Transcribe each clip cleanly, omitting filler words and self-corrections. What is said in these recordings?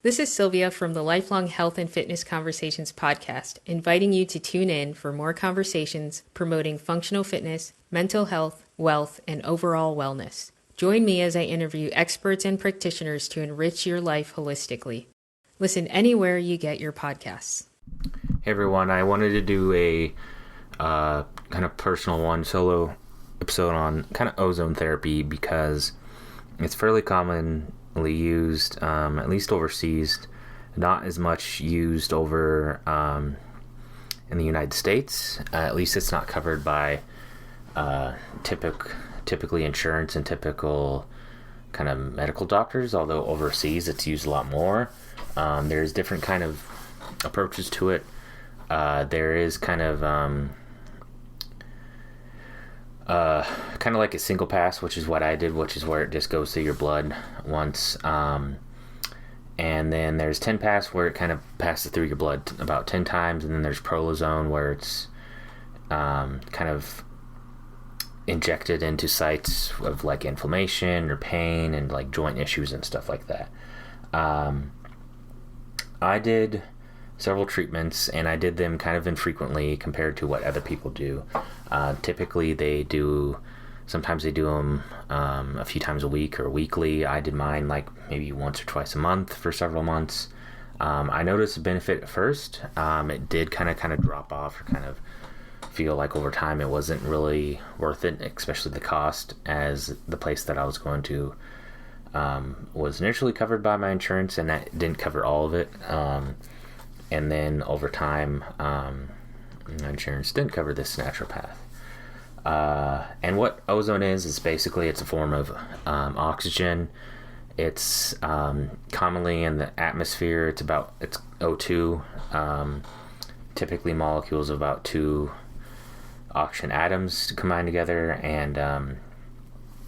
This is Sylvia from the Lifelong Health and Fitness Conversations podcast, inviting you to tune in for more conversations promoting functional fitness, mental health, wealth, and overall wellness. Join me as I interview experts and practitioners to enrich your life holistically. Listen anywhere you get your podcasts. Hey everyone, I wanted to do a kind of personal one, solo episode on kind of ozone therapy because it's fairly commonly used, at least overseas, not as much used over in the United States. At least it's not covered by typically insurance and typical kind of medical doctors, although overseas it's used a lot more. There's different kind of approaches to it. There is kind of like a single pass, which is what I did, which is where it just goes through your blood once. And then there's 10 pass where it kind of passes through your blood about 10 times. And then there's Ozone where it's kind of injected into sites of like inflammation or pain and like joint issues and stuff like that. I did several treatments, and I did them kind of infrequently compared to what other people do. Typically sometimes they do them a few times a week or weekly. I did mine like maybe once or twice a month for several months. I noticed a benefit at first. It did kind of drop off, or kind of feel like over time it wasn't really worth it, especially the cost, as the place that I was going to was initially covered by my insurance, and that didn't cover all of it. And then over time, insurance didn't cover this naturopath. And what ozone is basically it's a form of oxygen. It's commonly in the atmosphere. It's O2. Typically molecules of about 2 oxygen atoms combined together, and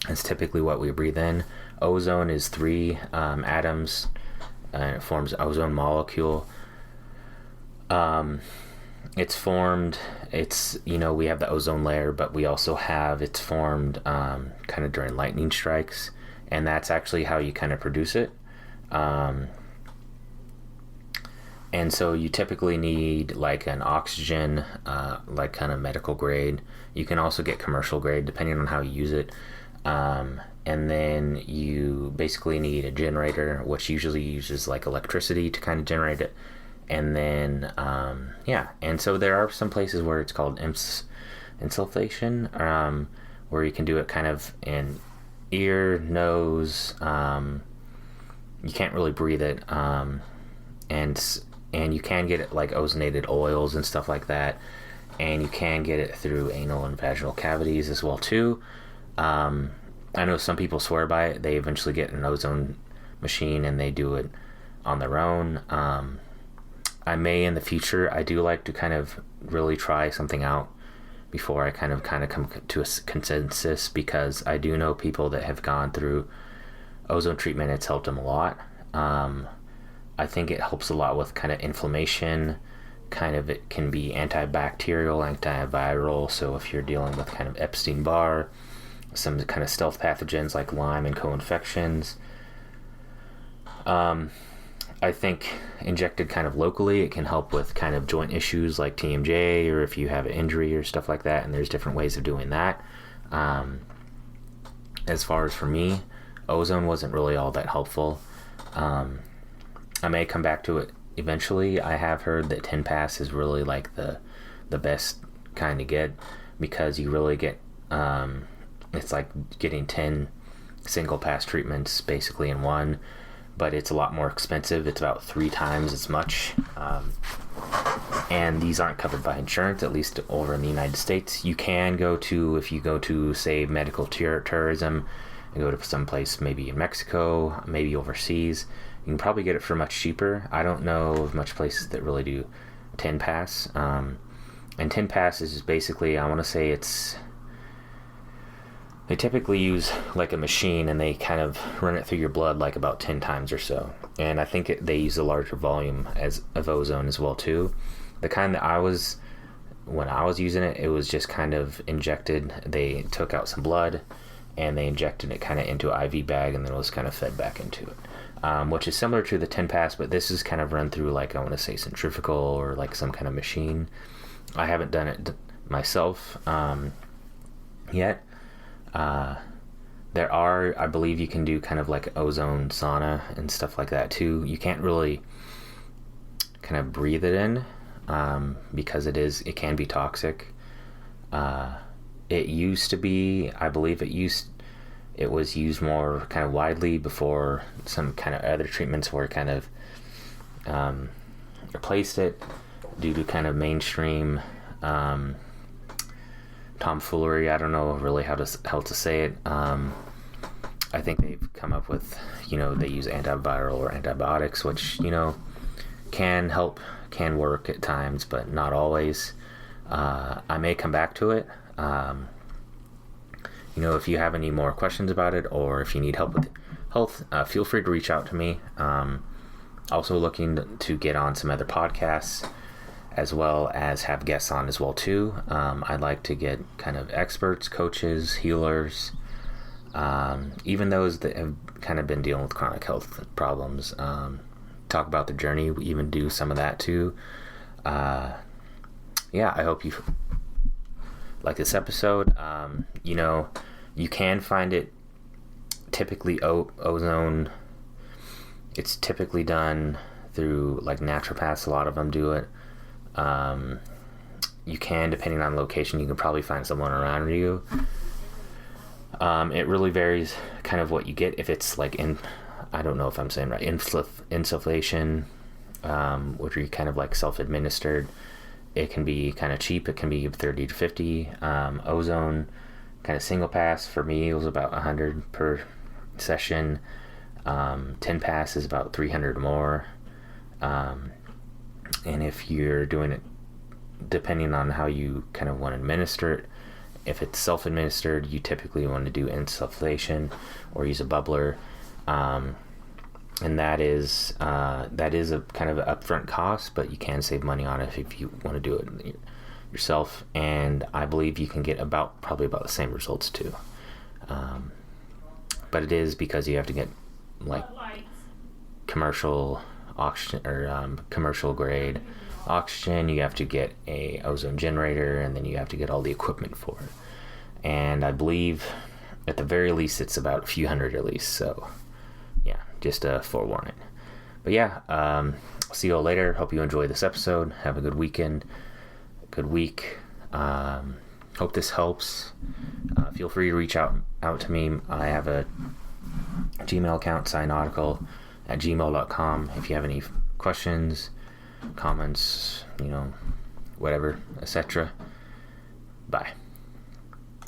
it's typically what we breathe in. Ozone is 3 atoms, and it forms ozone molecule. It's formed, we have the ozone layer, but we also have, it's formed kind of during lightning strikes, and that's actually how you kind of produce it. And so you typically need like an oxygen, like kind of medical grade. You can also get commercial grade depending on how you use it. And then you basically need a generator, which usually uses like electricity to kind of generate it. And then, and so there are some places where it's called insufflation, where you can do it kind of in ear, nose. You can't really breathe it, and you can get it like ozonated oils and stuff like that, and you can get it through anal and vaginal cavities as well too. I know some people swear by it. They eventually get an ozone machine and they do it on their own. I may in the future. I do like to kind of really try something out before I kind of come to a consensus, because I do know people that have gone through ozone treatment. It's helped them a lot. I think it helps a lot with kind of inflammation. It can be antibacterial, antiviral. So if you're dealing with kind of Epstein-Barr, some kind of stealth pathogens like Lyme and co-infections. I think injected kind of locally, it can help with kind of joint issues like TMJ, or if you have an injury or stuff like that, and there's different ways of doing that. As far as for me, ozone wasn't really all that helpful. I may come back to it eventually. I have heard that 10 pass is really like the best kind to get, because you really get, it's like getting 10 single pass treatments basically in one. But it's a lot more expensive. It's about 3 times as much. And these aren't covered by insurance, at least over in the United States. You can if you go to, say, medical tourism, and go to some place maybe in Mexico, maybe overseas, you can probably get it for much cheaper. I don't know of much places that really do 10 pass. And 10 pass is basically, I want to say they typically use like a machine, and they kind of run it through your blood like about 10 times or so. And I think they use a larger volume of ozone as well too. The kind that when I was using it, it was just kind of injected. They took out some blood and they injected it kind of into an IV bag, and then it was kind of fed back into it. which is similar to the 10 pass, but this is kind of run through, like, I want to say centrifugal or like some kind of machine. I haven't done it myself yet. There are, I believe you can do kind of like ozone sauna and stuff like that too. You can't really kind of breathe it in because it can be toxic. It used to be, I believe it was used more kind of widely before some kind of other treatments were kind of replaced it due to kind of mainstream tomfoolery. I don't know really how to say it. I think they've come up with, they use antiviral or antibiotics, which, can help, can work at times, but not always. I may come back to it. If you have any more questions about it, or if you need help with health, feel free to reach out to me. Also looking to get on some other podcasts, as well as have guests on as well too. I'd like to get kind of experts, coaches, healers, even those that have kind of been dealing with chronic health problems. Talk about the journey. We even do some of that too. I hope you like this episode. You can find it typically Ozone. It's typically done through like naturopaths. A lot of them do it. You can, depending on location, you can probably find someone around you. It really varies kind of what you get. If it's like I don't know if I'm saying right, insufflation, which are kind of like self-administered, it can be kind of cheap. It can be 30 to 50. Ozone, kind of single pass, for me it was about 100 per session. 10 pass is about 300 or more. And if you're doing it, depending on how you kind of want to administer it, if it's self-administered, you typically want to do insufflation or use a bubbler. And that is a kind of an upfront cost, but you can save money on it if you want to do it yourself. And I believe you can get probably about the same results too. But it is because you have to get like commercial oxygen or commercial grade oxygen. You have to get a ozone generator, and then you have to get all the equipment for it. And I believe at the very least it's about a few hundred at least. So yeah, just a forewarning. But yeah, see you all later. Hope you enjoy this episode. Have a good weekend, good week. Hope this helps. Feel free to reach out to me. I have a Gmail account, Psynautical @gmail.com. If you have any questions, comments, whatever, etc. Bye.